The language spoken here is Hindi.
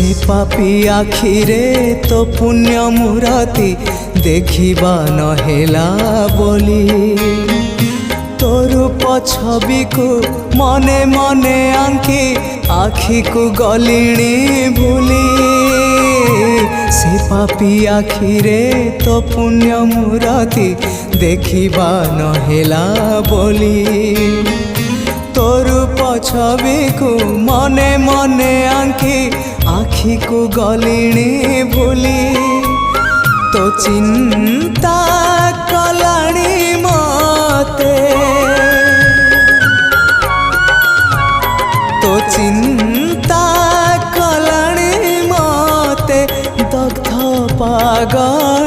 से पापी आखिरे तो पुण्य मूरति देखिबा नहेला बोली तो रूप छवि को मने मने आंकी आखि को गलिणी भूली से पापी आखिरे तो पुण्य मूरति देखिबा नहेला बोली तो रूप छवि को मने मने आंकी आखि को गलिणी भूली तो चिंता कलाणी मते तो चिंता कलाणी मते दग्ध पागल